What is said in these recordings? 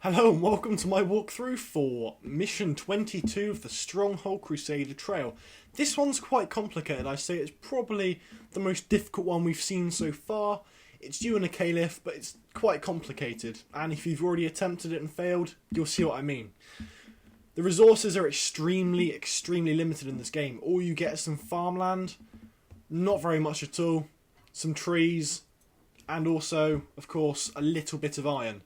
Hello and welcome to my walkthrough for Mission 22 of the Stronghold Crusader Trail. This one's quite complicated. I say it's probably the most difficult one we've seen so far. It's you and a Caliph, but it's quite complicated. And if you've already attempted it and failed, you'll see what I mean. The resources are extremely limited in this game. All you get is some farmland, not very much at all, some trees, and also, of course, a little bit of iron.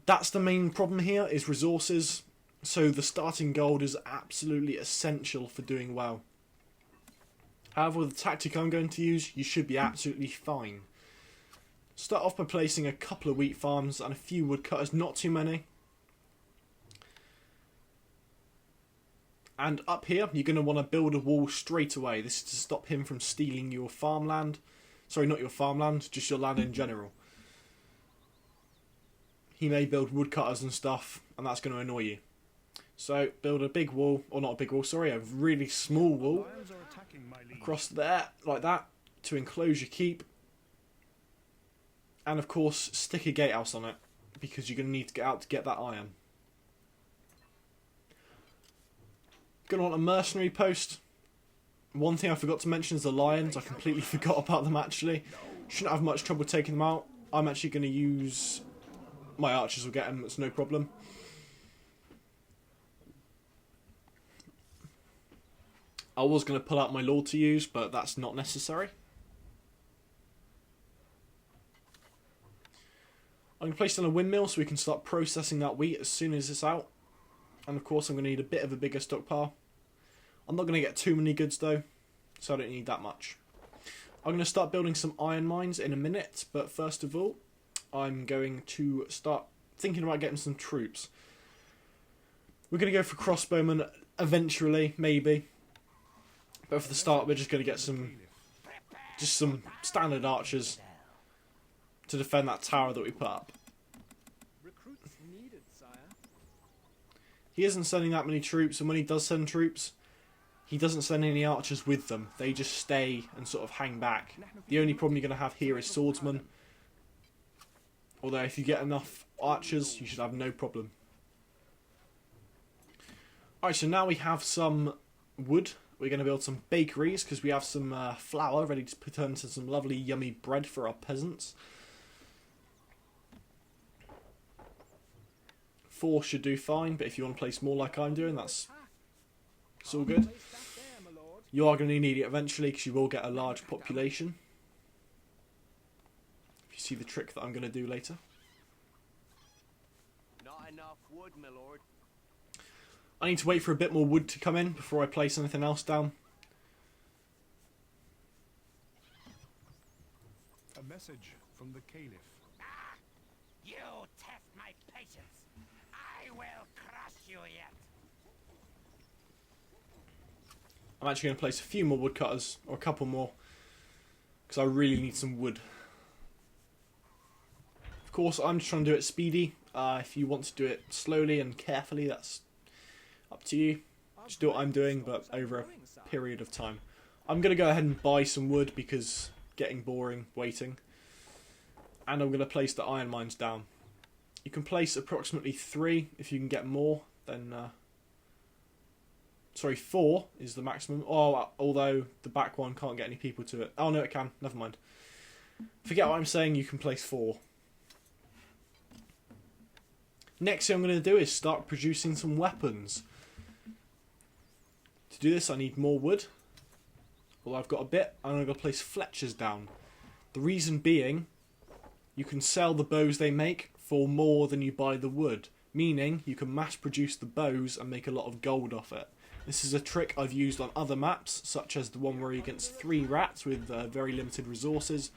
That's the main problem here, is resources, so the starting gold is absolutely essential for doing well. However, with the tactic I'm going to use, you should be absolutely fine. Start off by placing a couple of wheat farms and a few woodcutters, not too many. And up here, you're going to want to build a wall straight away. This is to stop him from stealing your farmland. Sorry, not your farmland, just your land in general. He may build woodcutters and stuff, and that's going to annoy you. So, build a big wall, or not a big wall, sorry, a really small wall across there, like that, to enclose your keep. And of course, stick a gatehouse on it, because you're going to need to get out to get that iron. Going to want a mercenary post. One thing I forgot to mention is the lions. I completely forgot about them actually. Shouldn't have much trouble taking them out. I'm actually going to use... my archers will get them, it's no problem. I was going to pull out my lord to use, but that's not necessary. I'm going to place down a windmill so we can start processing that wheat as soon as it's out. And of course I'm going to need a bit of a bigger stockpile. I'm not going to get too many goods though, so I don't need that much. I'm going to start building some iron mines in a minute, but first of all, I'm going to start thinking about getting some troops. We're going to go for crossbowmen eventually, maybe. But for the start, we're just going to get some standard archers to defend that tower that we put up. Recruits needed, sire. He isn't sending that many troops, and when he does send troops, he doesn't send any archers with them. They just stay and sort of hang back. The only problem you're going to have here is swordsmen. Although if you get enough archers, you should have no problem. Alright, so now we have some wood. We're going to build some bakeries because we have some flour ready to turn into some lovely yummy bread for our peasants. 4 should do fine, but if you want to place more like I'm doing, it's all good. You are going to need it eventually because you will get a large population. You see the trick that I'm going to do later. Not enough wood, my lord. I need to wait for a bit more wood to come in before I place anything else down. A message from the Caliph. Ah! You test my patience. I will crush you yet. I'm actually going to place a few more woodcutters, or a couple more, because I really need some wood. Of course, I'm just trying to do it speedy. If you want to do it slowly and carefully, that's up to you. Just do what I'm doing, but over a period of time. I'm going to go ahead and buy some wood because getting boring waiting. And I'm going to place the iron mines down. You can place approximately 3 if you can get more. Then, sorry, 4 is the maximum. Oh, although the back one can't get any people to it. Oh no, it can. Never mind. Forget what I'm saying. You can place 4. Next thing I'm going to do is start producing some weapons. To do this I need more wood. Well, I've got a bit, and I'm going to place fletchers down. The reason being, you can sell the bows they make for more than you buy the wood. Meaning, you can mass produce the bows and make a lot of gold off it. This is a trick I've used on other maps, such as the one where you're against 3 rats with very limited resources.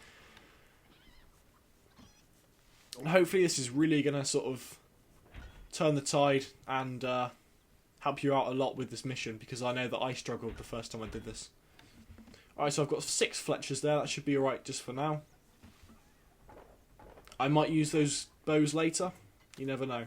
And hopefully this is really going to sort of turn the tide and help you out a lot with this mission, because I know that I struggled the first time I did this. Alright, so I've got 6 fletchers there, that should be alright just for now. I might use those bows later, you never know.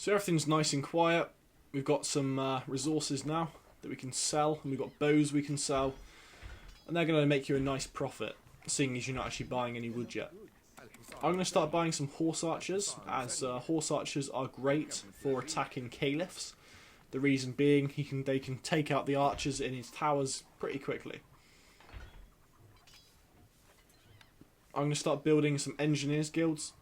So everything's nice and quiet. We've got some resources now that we can sell, and we've got bows we can sell, and they're going to make you a nice profit, seeing as you're not actually buying any wood yet. I'm going to start buying some horse archers, as horse archers are great for attacking caliphs. The reason being, they can take out the archers in his towers pretty quickly. I'm going to start building some engineers guilds.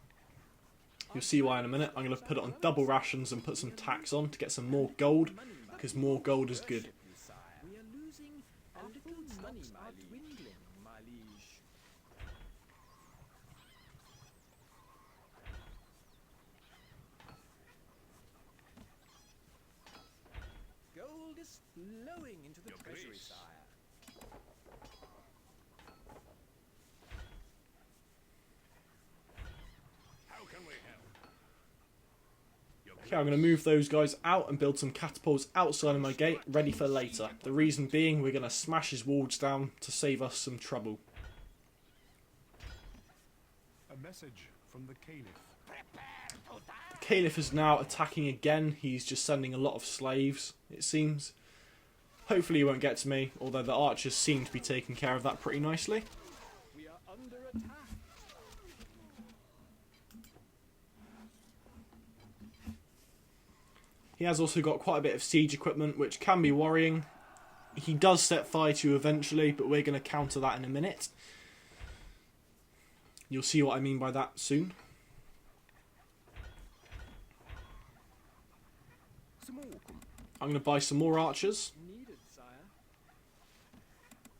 You'll see why in a minute. I'm going to put it on double rations and put some tax on to get some more gold, because more gold is good. We are losing a little money, are dwindling, my liege. Gold is flowing into the Your treasury, grace. sire. How can we help? Your Okay, I'm going to move those guys out and build some catapults outside of my gate, ready for later. The reason being, we're going to smash his walls down to save us some trouble. A message from the Caliph. Prepare to die. The Caliph is now attacking again. He's just sending a lot of slaves, it seems. Hopefully he won't get to me, although the archers seem to be taking care of that pretty nicely. We are under attack. He has also got quite a bit of siege equipment, which can be worrying. He does set fire to you eventually, but we're going to counter that in a minute. You'll see what I mean by that soon. I'm going to buy some more archers. Needed, sire.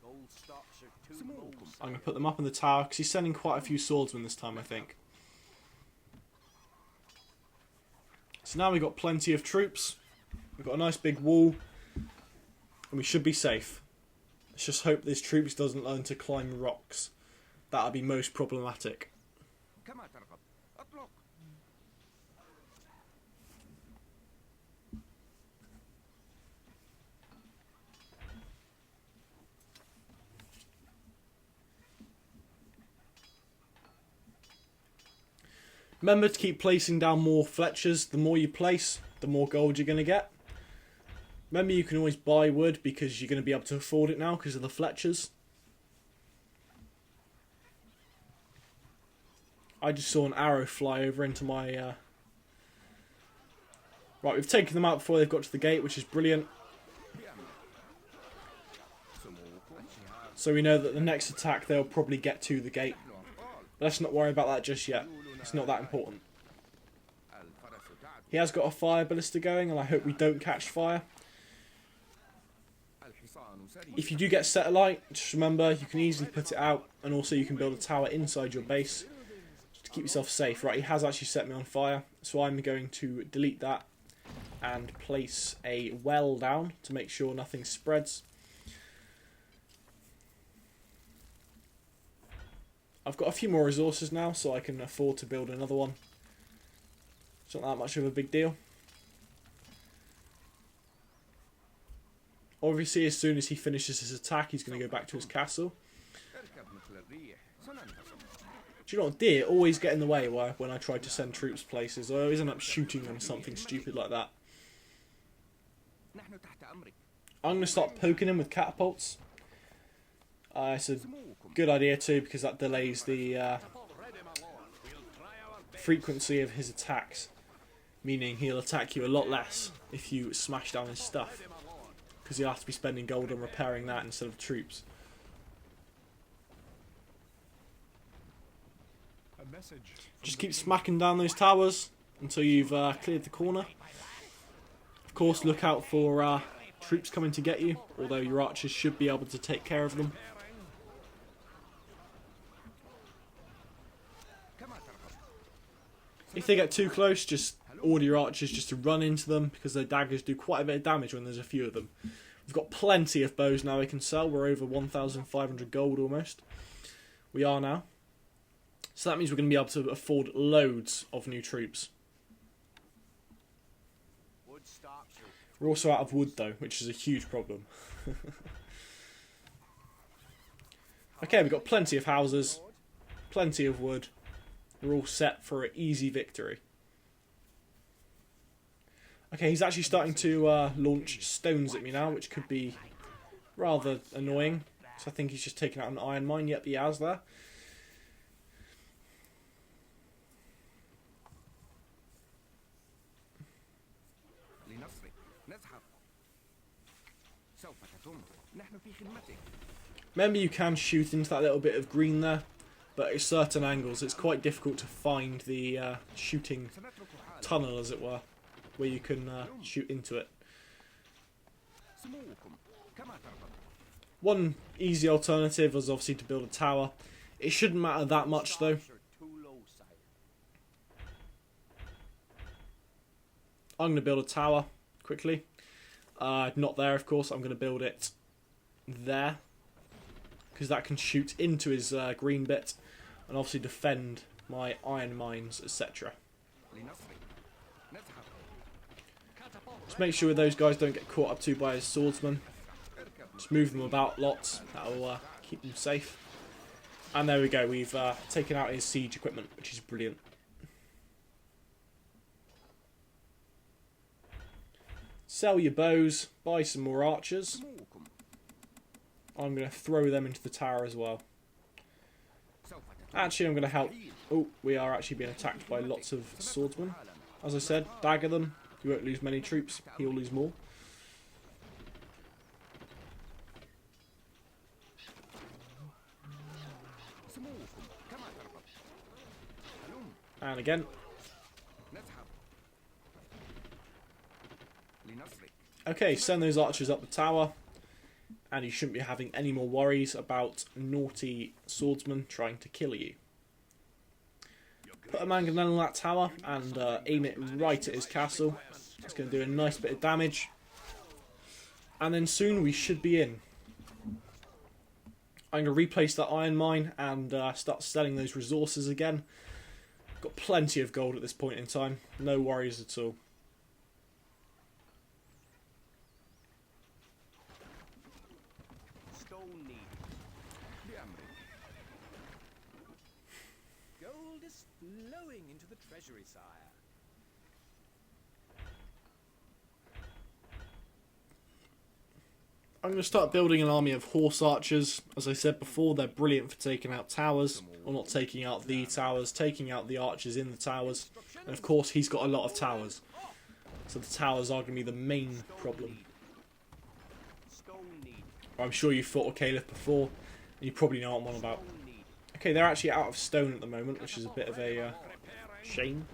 Gold stocks are too low, I'm going to put them up in the tower, because he's sending quite a few swordsmen this time, I think. So now we've got plenty of troops. We've got a nice big wall. And we should be safe. Let's just hope this troops doesn't learn to climb rocks. That would be most problematic. Remember to keep placing down more Fletchers. The more you place, the more gold you're going to get. Remember, you can always buy wood because you're going to be able to afford it now because of the Fletchers. I just saw an arrow fly over into my... Right, we've taken them out before they've got to the gate, which is brilliant. So we know that the next attack they'll probably get to the gate. But let's not worry about that just yet. It's not that important. He has got a fire ballista going, and I hope we don't catch fire. If you do get set alight, just remember you can easily put it out, and also you can build a tower inside your base just to keep yourself safe. Right, he has actually set me on fire, so I'm going to delete that and place a well down to make sure nothing spreads. I've got a few more resources now, so I can afford to build another one. It's not that much of a big deal. Obviously, as soon as he finishes his attack, he's going to go back to his castle. Do you know what? Deer always get in the way when I try to send troops places. I always end up shooting them or something stupid like that. I'm going to start poking him with catapults. It's a good idea too, because that delays the frequency of his attacks. Meaning he'll attack you a lot less if you smash down his stuff. Because you'll have to be spending gold on repairing that instead of troops. A message. Just keep smacking down those towers until you've cleared the corner. Of course, look out for troops coming to get you, although your archers should be able to take care of them. If they get too close, just order your archers just to run into them, because their daggers do quite a bit of damage when there's a few of them. We've got plenty of bows now we can sell. We're over 1,500 gold almost. We are now. So that means we're going to be able to afford loads of new troops. Wood stocks are We're also out of wood though, which is a huge problem. Okay, we've got plenty of houses, plenty of wood. We're all set for an easy victory. Okay, he's actually starting to launch stones at me now, which could be rather annoying. So I think he's just taken out an iron mine. Yep, he has there. Remember, you can shoot into that little bit of green there, but at certain angles it's quite difficult to find the shooting tunnel, as it were, where you can shoot into it. One easy alternative was obviously to build a tower. It shouldn't matter that much though. I'm going to build a tower quickly. Not there, of course. I'm going to build it there, because that can shoot into his green bit and obviously defend my iron mines, etc. Just make sure those guys don't get caught up too by his swordsman. Just move them about lots. That'll keep them safe. And there we go. We've taken out his siege equipment, which is brilliant. Sell your bows, buy some more archers. I'm going to throw them into the tower as well. Actually, I'm going to help. Oh, we are actually being attacked by lots of swordsmen. As I said, dagger them. You won't lose many troops. He'll lose more. And again. Okay, send those archers up the tower. And you shouldn't be having any more worries about naughty swordsmen trying to kill you. Put a mangonel on that tower and aim it right at his castle. It's going to do a nice bit of damage. And then soon we should be in. I'm going to replace that iron mine and start selling those resources again. Got plenty of gold at this point in time. No worries at all. Gold is flowing into the treasury, sire. I'm going to start building an army of horse archers. As I said before, they're brilliant for taking out towers. Or not taking out the towers, taking out the archers in the towers. And of course, he's got a lot of towers. So the towers are going to be the main problem. I'm sure you've fought a Caliph before, and you probably know what I'm on about. Okay, they're actually out of stone at the moment, which is a bit of a shame.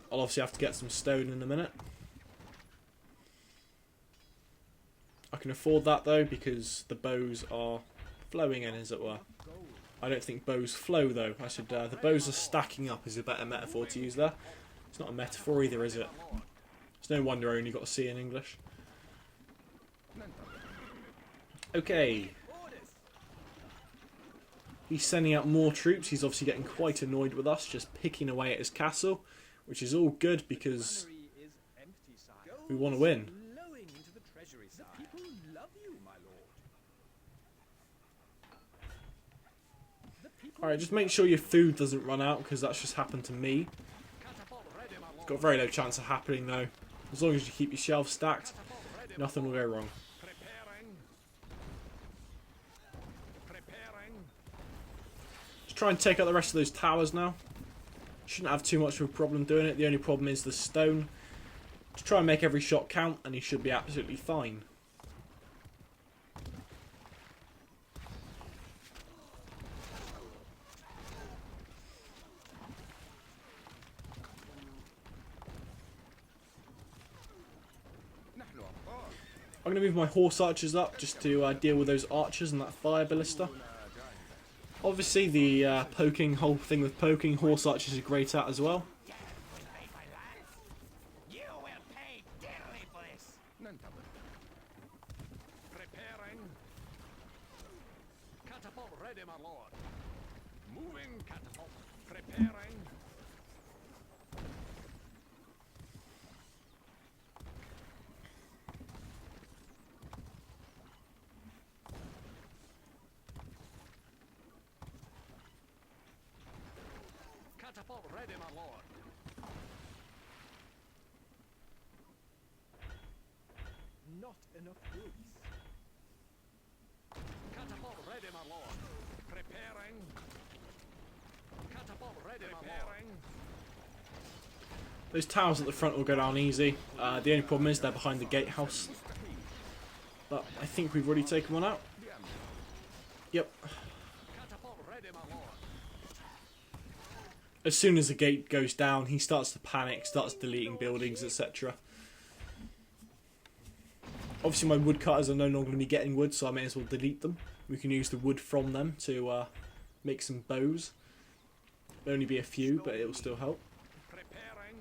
I'll obviously have to get some stone in a minute. I can afford that though, because the bows are flowing in, as it were. I don't think bows flow though. I should, the bows are stacking up is a better metaphor to use there. It's not a metaphor either, is it? It's no wonder I only got a C in English. Okay. He's sending out more troops. He's obviously getting quite annoyed with us, just picking away at his castle, which is all good because we want to win. Alright, just make sure your food doesn't run out, because that's just happened to me. It's got a very low chance of happening though. As long as you keep your shelves stacked, nothing will go wrong. Just try and take out the rest of those towers now. Shouldn't have too much of a problem doing it. The only problem is the stone. Just try and make every shot count and he should be absolutely fine. I'm going to move my horse archers up just to deal with those archers and that fire ballista. Obviously the poking, whole thing with poking, horse archers are great at as well. You will pay dearly for this. Preparing. Catapult ready, my lord. Moving catapult. Preparing. Catapult ready, my lord. not enough goods. Catapult ready, my lord. Preparing. Catapult ready, my lord. Those towers at the front will go down easy. The only problem is they're behind the gatehouse. But I think we've already taken one out. Yep. Catapult ready, my lord. As soon as the gate goes down, he starts to panic, starts deleting buildings, etc. Obviously my woodcutters are no longer going to be getting wood, so I may as well delete them. We can use the wood from them to make some bows. There'll only be a few, but it'll still help. Preparing.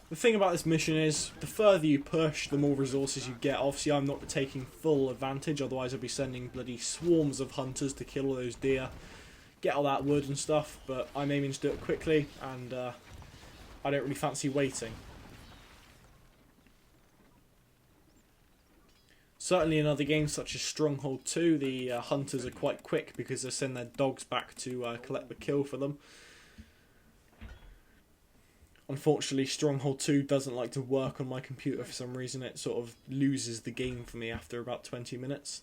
The thing about this mission is, the further you push, the more resources you get. Obviously I'm not taking full advantage, otherwise I'd be sending bloody swarms of hunters to kill all those deer, get all that wood and stuff, but I'm aiming to do it quickly, and I don't really fancy waiting. Certainly in other games such as Stronghold 2, the hunters are quite quick because they send their dogs back to collect the kill for them. Unfortunately, Stronghold 2 doesn't like to work on my computer for some reason. It sort of loses the game for me after about 20 minutes.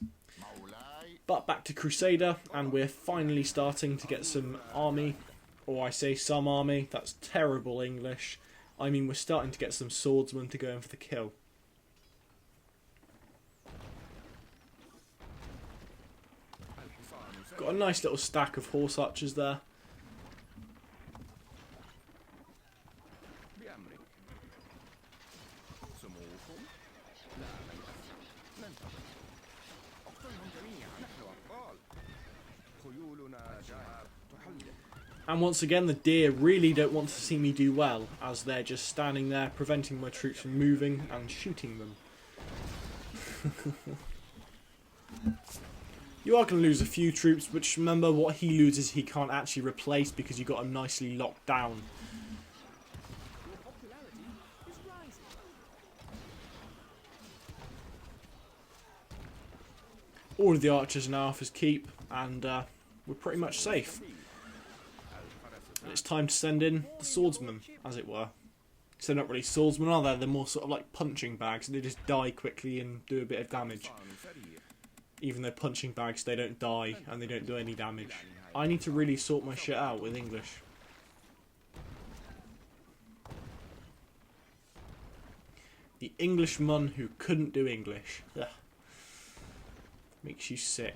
But back to Crusader, and we're finally starting to get some army. Or I say some army, that's terrible English. I mean, we're starting to get some swordsmen to go in for the kill. Got a nice little stack of horse archers there. And once again, the deer really don't want to see me do well, as they're just standing there preventing my troops from moving and shooting them. You are going to lose a few troops, but just remember what he loses he can't actually replace because you got him nicely locked down. Your popularity is rising. All of the archers are now off his keep, and we're pretty much safe. And it's time to send in the swordsmen, as it were. So they're not really swordsmen, are they? They're more sort of like punching bags. They just die quickly and do a bit of damage. Even though punching bags, they don't die and they don't do any damage. I need to really sort my shit out with English. The Englishman who couldn't do English. Ugh. Makes you sick.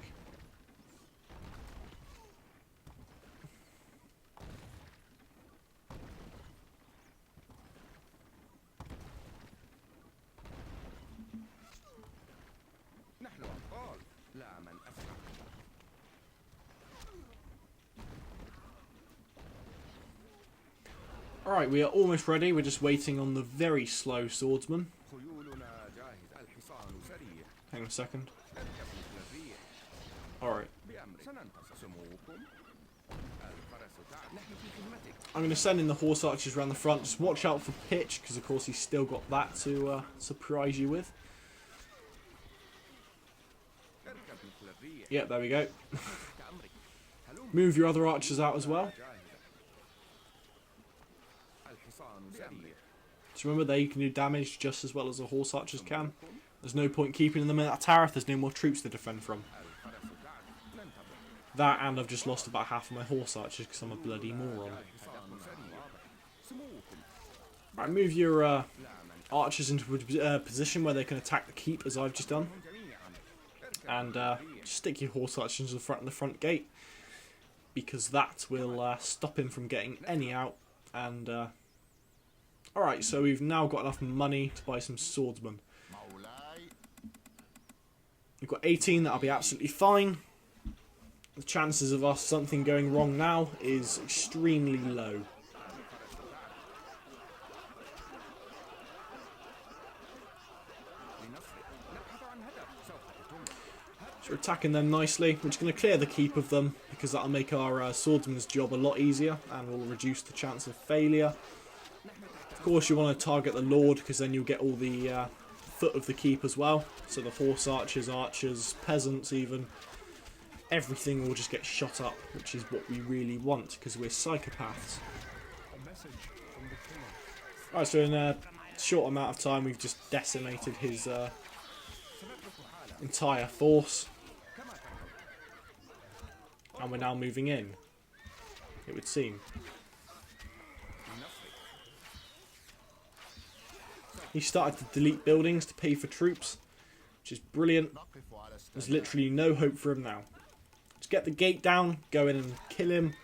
Alright, we are almost ready. We're just waiting on the very slow swordsman. Hang on a second. Alright. I'm going to send in the horse archers around the front. Just watch out for pitch, because of course he's still got that to surprise you with. Yep, there we go. Move your other archers out as well. So remember, they can do damage just as well as the horse archers can. There's no point keeping them in that tower if there's no more troops to defend from. That, and I've just lost about half of my horse archers because I'm a bloody moron. Right, move your archers into a position where they can attack the keep, as I've just done. And just stick your horse archers in the front gate, because that will stop him from getting any out. And alright, so we've now got enough money to buy some swordsmen. We've got 18, that'll be absolutely fine. The chances of us something going wrong now is extremely low. So we're attacking them nicely. We're just going to clear the keep of them, because that'll make our swordsman's job a lot easier and will reduce the chance of failure. Of course you want to target the lord, because then you'll get all the foot of the keep as well. So the horse archers, archers, peasants even, everything will just get shot up, which is what we really want, because we're psychopaths. A message from the king. Right, so in a short amount of time we've just decimated his entire force. And we're now moving in, it would seem. He started to delete buildings to pay for troops, which is brilliant. There's literally no hope for him now. Just get the gate down, go in and kill him,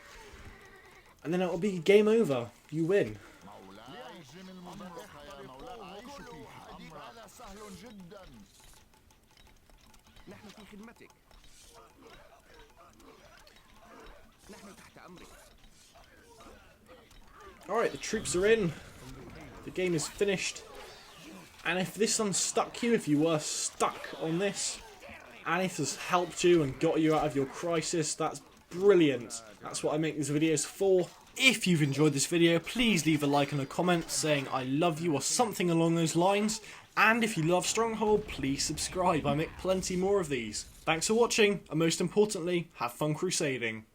and then it'll be game over. You win. نحن في خدمتك. نحن تحت أمرك. Alright, the troops are in. The game is finished. And if this unstuck you, if you were stuck on this, and if this helped you and got you out of your crisis, that's brilliant. That's what I make these videos for. If you've enjoyed this video, please leave a like and a comment saying I love you or something along those lines. And if you love Stronghold, please subscribe. I make plenty more of these. Thanks for watching, and most importantly, have fun crusading.